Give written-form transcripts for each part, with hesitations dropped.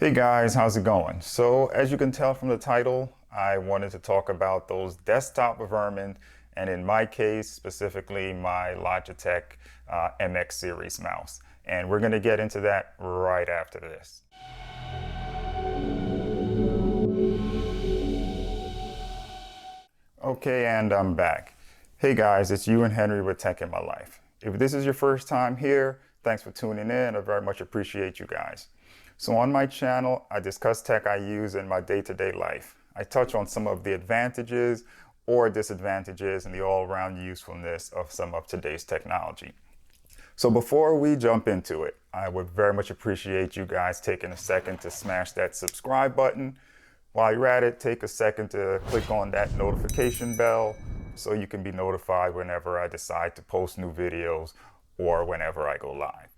Hey guys, how's it going? So as you can tell from the title, I wanted to talk about those desktop vermin, and in my case, specifically my Logitech MX series mouse. And we're going to get into that right after this. Okay, and I'm back. Hey guys, it's you and Henry with Tech in My Life. If this is your first time here, thanks for tuning in. I very much appreciate you guys. So on my channel, I discuss tech I use in my day-to-day life. I touch on some of the advantages or disadvantages and the all-around usefulness of some of today's technology. So before we jump into it, I would very much appreciate you guys taking a second to smash that subscribe button. While you're at it, take a second to click on that notification bell so you can be notified whenever I decide to post new videos or whenever I go live.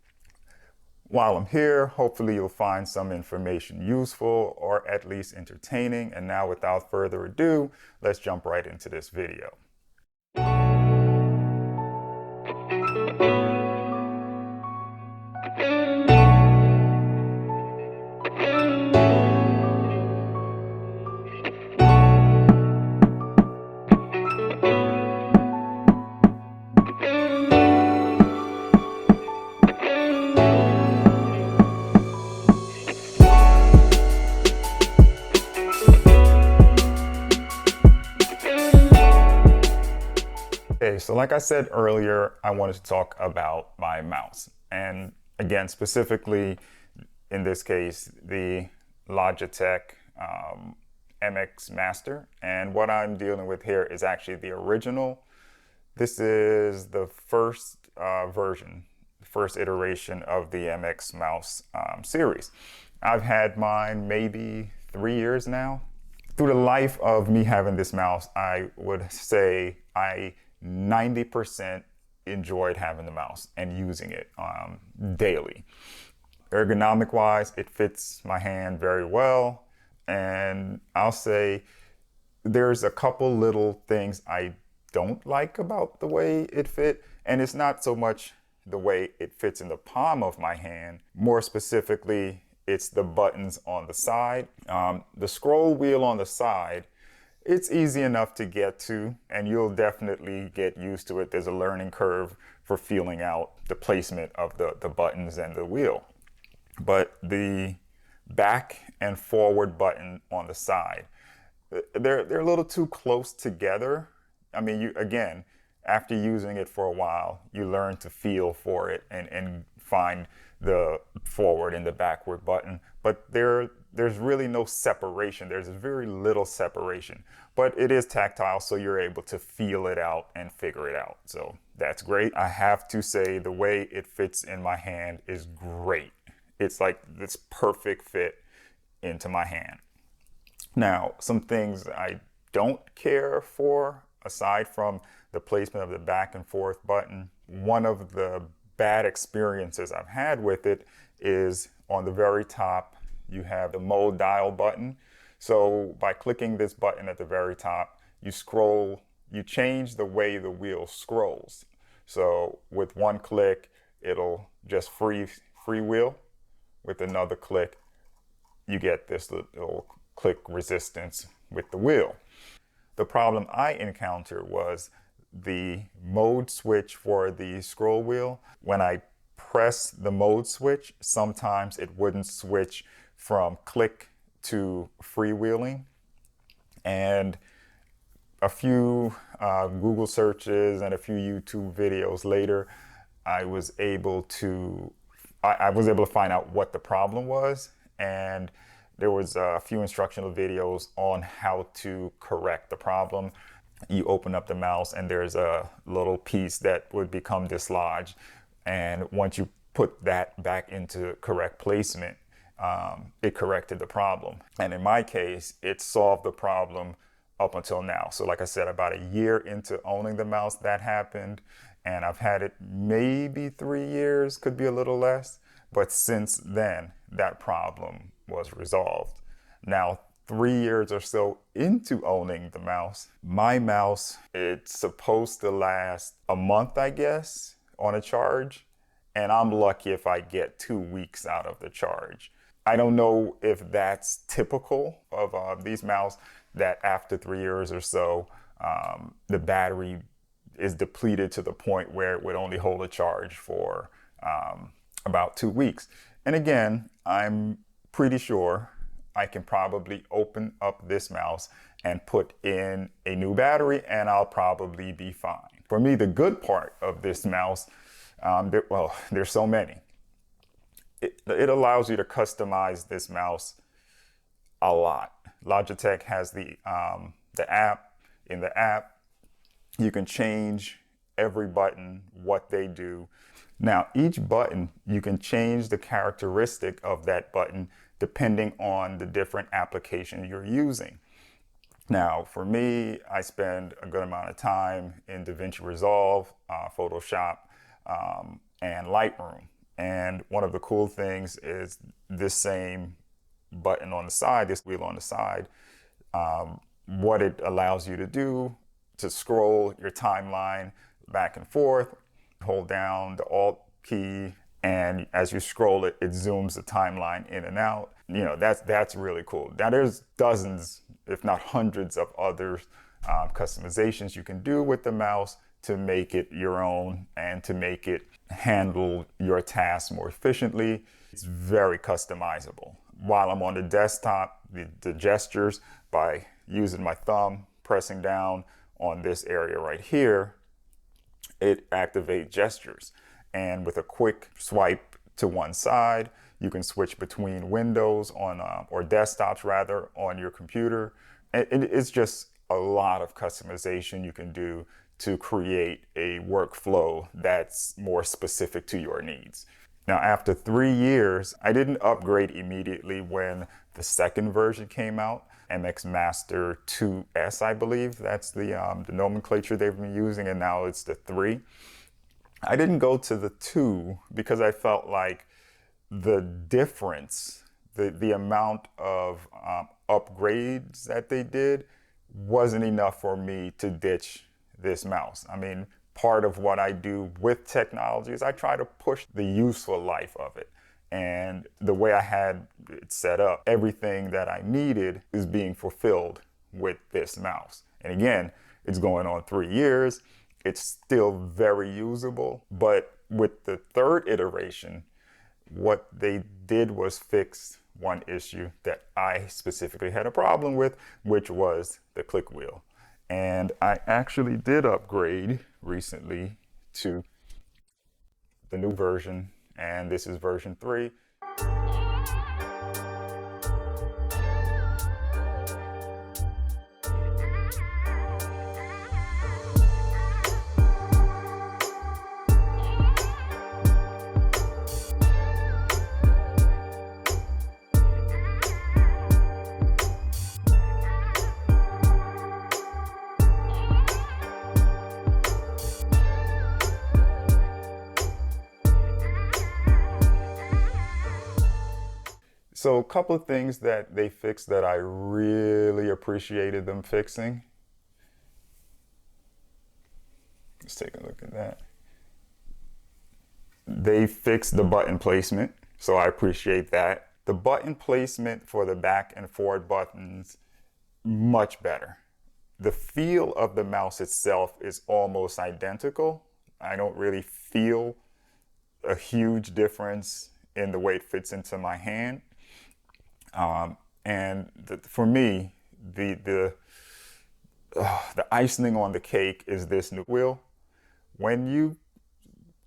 While I'm here, hopefully you'll find some information useful or at least entertaining. And now without further ado, let's jump right into this video. Okay, so like I said earlier, I wanted to talk about my mouse. And again, specifically in this case, the Logitech MX Master. And what I'm dealing with here is actually the original. This is the first version, the first iteration of the MX mouse series. I've had mine maybe 3 years now. Through the life of me having this mouse, I would say I 90% enjoyed having the mouse and using it daily. Ergonomic wise, it fits my hand very well. And I'll say there's a couple little things I don't like about the way it fit. And it's not so much the way it fits in the palm of my hand. More specifically, it's the buttons on the side. The scroll wheel on the side, it's easy enough to get to, and you'll definitely get used to it. There's a learning curve for feeling out the placement of the buttons and the wheel. But the back and forward button on the side, they're a little too close together. I mean, again, after using it for a while, you learn to feel for it and find the forward and the backward button. But there's really no separation. There's very little separation, but it is tactile, so you're able to feel it out and figure it out. So that's great. I have to say the way it fits in my hand is great. It's like this perfect fit into my hand. Now, some things I don't care for, aside from the placement of the back and forth button, one of the bad experiences I've had with it is on the very top, you have the mode dial button. So by clicking this button at the very top, you change the way the wheel scrolls. So with one click, it'll just freewheel. With another click, you get this little click resistance with the wheel. The problem I encountered was the mode switch for the scroll wheel. When I press the mode switch, sometimes it wouldn't switch from click to freewheeling. And a few Google searches and a few YouTube videos later, I was able to find out what the problem was. And there was a few instructional videos on how to correct the problem. You open up the mouse and there's a little piece that would become dislodged. And once you put that back into correct placement, it corrected the problem. And in my case, it solved the problem up until now. So like I said, about a year into owning the mouse, that happened. And I've had it maybe 3 years, could be a little less. But since then, that problem was resolved. Now, 3 years or so into owning the mouse, my mouse, it's supposed to last a month, I guess, on a charge. And I'm lucky if I get 2 weeks out of the charge. I don't know if that's typical of these mouse, that after 3 years or so, the battery is depleted to the point where it would only hold a charge for about 2 weeks. And again, I'm pretty sure I can probably open up this mouse and put in a new battery and I'll probably be fine. For me, the good part of this mouse, there's so many. It allows you to customize this mouse a lot. Logitech has the app. In the app, you can change every button, what they do. Now, each button, you can change the characteristic of that button depending on the different application you're using. Now, for me, I spend a good amount of time in DaVinci Resolve, Photoshop, and Lightroom. And one of the cool things is this same button on the side, this wheel on the side, what it allows you to do to scroll your timeline back and forth, hold down the Alt key, and as you scroll it, it zooms the timeline in and out. You know, that's really cool. Now there's dozens, if not hundreds of other customizations you can do with the mouse to make it your own and to make it handle your tasks more efficiently. It's very customizable. While I'm on the desktop, the gestures, by using my thumb, pressing down on this area right here, it activates gestures. And with a quick swipe to one side, you can switch between windows on, or desktops rather, on your computer. It's just a lot of customization you can do to create a workflow that's more specific to your needs. Now, after 3 years, I didn't upgrade immediately when the second version came out, MX Master IIS, I believe. That's the nomenclature they've been using, and now it's the 3. I didn't go to the 2 because I felt like the difference, the amount of upgrades that they did wasn't enough for me to ditch this mouse. I mean, part of what I do with technology is I try to push the useful life of it. And the way I had it set up, everything that I needed is being fulfilled with this mouse. And again, it's going on 3 years. It's still very usable. But with the third iteration, what they did was fix one issue that I specifically had a problem with, which was the click wheel. And I actually did upgrade recently to the new version, and this is version 3. So a couple of things that they fixed that I really appreciated them fixing. Let's take a look at that. They fixed the button placement, so I appreciate that. The button placement for the back and forward buttons, much better. The feel of the mouse itself is almost identical. I don't really feel a huge difference in the way it fits into my hand. For me, the icing on the cake is this new wheel. When you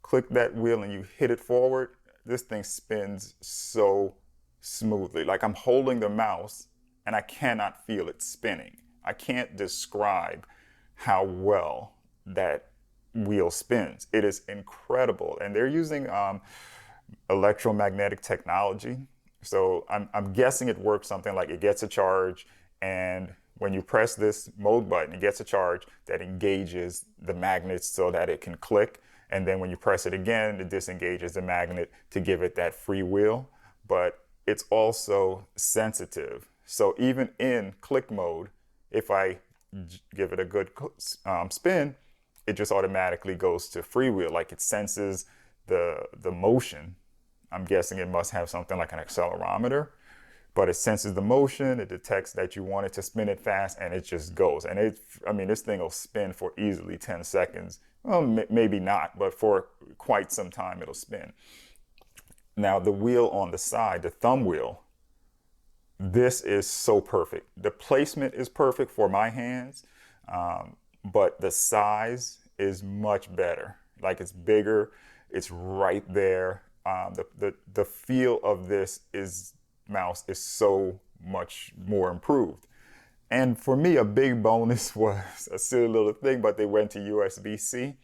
click that wheel and you hit it forward, this thing spins so smoothly. Like I'm holding the mouse and I cannot feel it spinning. I can't describe how well that wheel spins. It is incredible. And they're using electromagnetic technology. So I'm guessing it works something like it gets a charge, and when you press this mode button, it gets a charge that engages the magnets so that it can click. And then when you press it again, it disengages the magnet to give it that free wheel. But it's also sensitive. So even in click mode, if I give it a good spin, it just automatically goes to freewheel. Like it senses the motion I'm guessing it must have something like an accelerometer, but it senses the motion, it detects that you want it to spin it fast, and it just goes. And I mean, this thing will spin for easily 10 seconds. Well, maybe not, but for quite some time it'll spin. Now the wheel on the side, the thumb wheel, this is so perfect. The placement is perfect for my hands, but the size is much better. Like, it's bigger, it's right there. The feel of this mouse is so much more improved. And for me, a big bonus was a silly little thing, but they went to USB-C.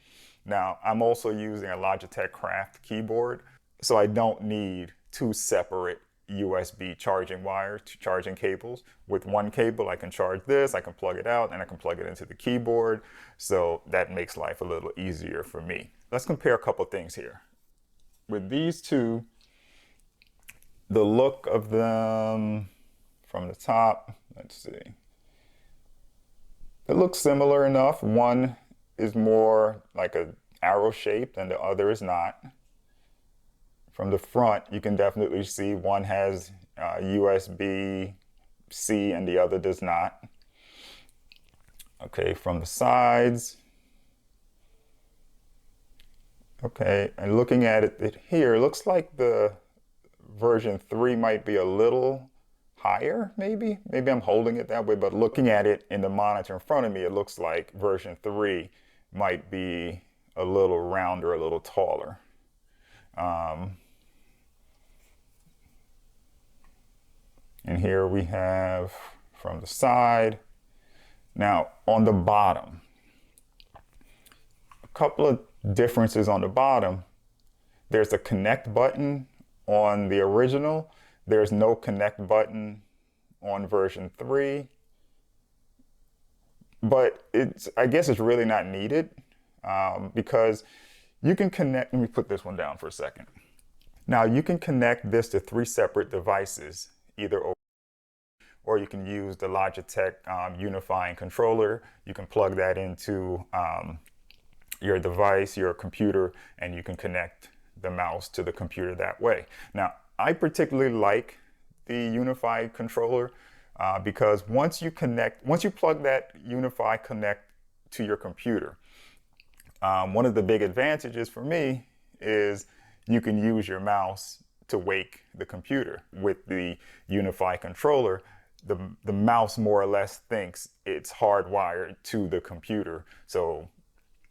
Now, I'm also using a Logitech Craft keyboard, so I don't need two separate USB charging wires, charging cables. With one cable, I can charge this, I can plug it out, and I can plug it into the keyboard. So that makes life a little easier for me. Let's compare a couple things here. With these two, the look of them from the top, let's see. It looks similar enough. One is more like an arrow shaped and the other is not. From the front, you can definitely see one has USB-C and the other does not. Okay, from the sides. Okay, and looking at it here, it looks like the version 3 might be a little higher, maybe. Maybe I'm holding it that way, but looking at it in the monitor in front of me, it looks like version 3 might be a little rounder, a little taller. And here we have from the side. Now on the bottom, a couple of differences on the bottom. There's a connect button on the original. There's no connect button on version 3. But I guess it's really not needed because you can connect, let me put this one down for a second. Now you can connect this to 3 separate devices, either or you can use the Logitech unifying controller. You can plug that into your device, your computer, and you can connect the mouse to the computer that way. Now, I particularly like the unified controller because once you plug that unified connect to your computer, one of the big advantages for me is you can use your mouse to wake the computer. With the unified controller, the mouse more or less thinks it's hardwired to the computer. So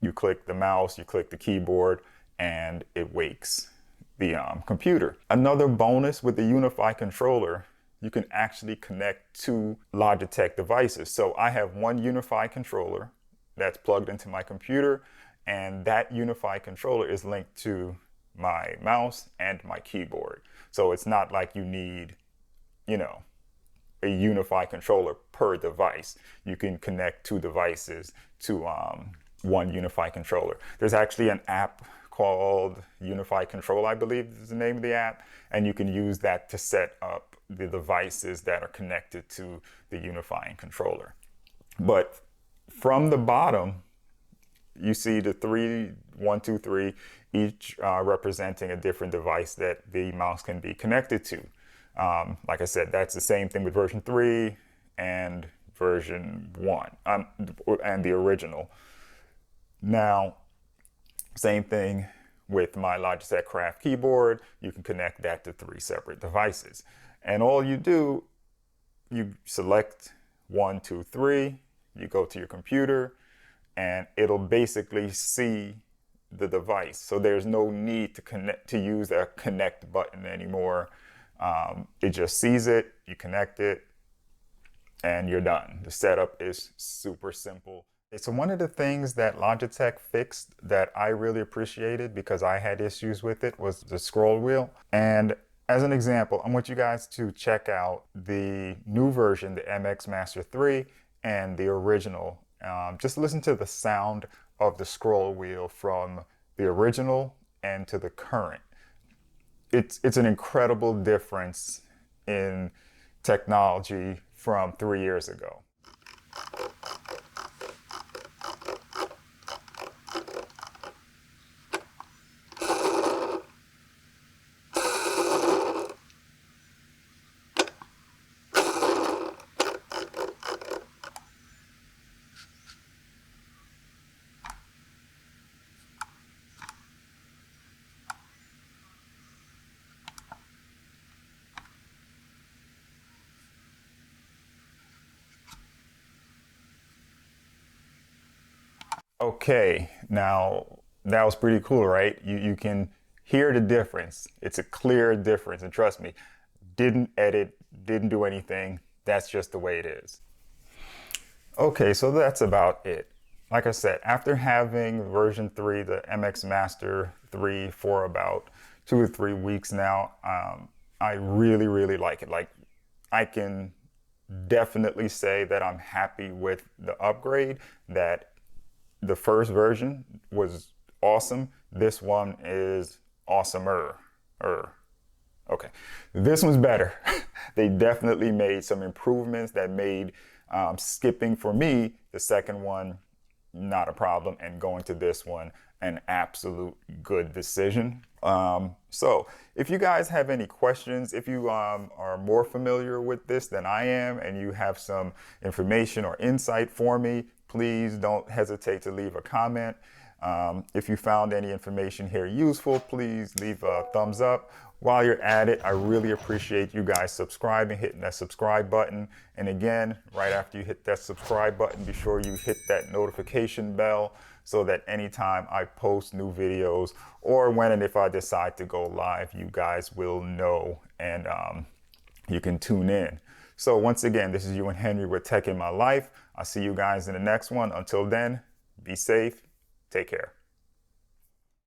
you click the mouse, you click the keyboard, and it wakes the computer. Another bonus with the unified controller, you can actually connect to Logitech devices. So I have one unified controller that's plugged into my computer, and that unified controller is linked to my mouse and my keyboard. So it's not like you need, a unified controller per device. You can connect 2 devices to one unified controller. There's actually an app called Unified Control, I believe is the name of the app, and you can use that to set up the devices that are connected to the unifying controller. But from the bottom, you see the 1, 2, 3, each representing a different device that the mouse can be connected to. Like I said, that's the same thing with version 3 and version 1 and the original. Now, same thing with my Logitech Craft keyboard. You can connect that to 3 separate devices. And all you do, you select 1, 2, 3, you go to your computer, and it'll basically see the device. So there's no need to use a connect button anymore. It just sees it, you connect it, and you're done. The setup is super simple. So one of the things that Logitech fixed that I really appreciated, because I had issues with it, was the scroll wheel. And as an example, I want you guys to check out the new version, the MX Master III, and the original. Just listen to the sound of the scroll wheel from the original and to the current. It's an incredible difference in technology from 3 years ago. Okay, now that was pretty cool, right? You can hear the difference. It's a clear difference, and trust me, didn't edit, didn't do anything. That's just the way it is. Okay, so that's about it. Like I said, after having version 3, the MX Master 3, for about 2 or 3 weeks now, I really, really like it. Like, I can definitely say that I'm happy with the upgrade, that the first version was awesome. This one is awesomer. Okay, this one's better. They definitely made some improvements that made skipping, for me, the second one not a problem, and going to this one an absolute good decision. So if you guys have any questions, if you are more familiar with this than I am, and you have some information or insight for me, please don't hesitate to leave a comment. If you found any information here useful, please leave a thumbs up. While you're at it, I really appreciate you guys subscribing, hitting that subscribe button. And again, right after you hit that subscribe button, be sure you hit that notification bell so that anytime I post new videos, or when and if I decide to go live, you guys will know, and you can tune in. So once again, this is you and Henry with Tech in My Life. I'll see you guys in the next one. Until then, be safe. Take care.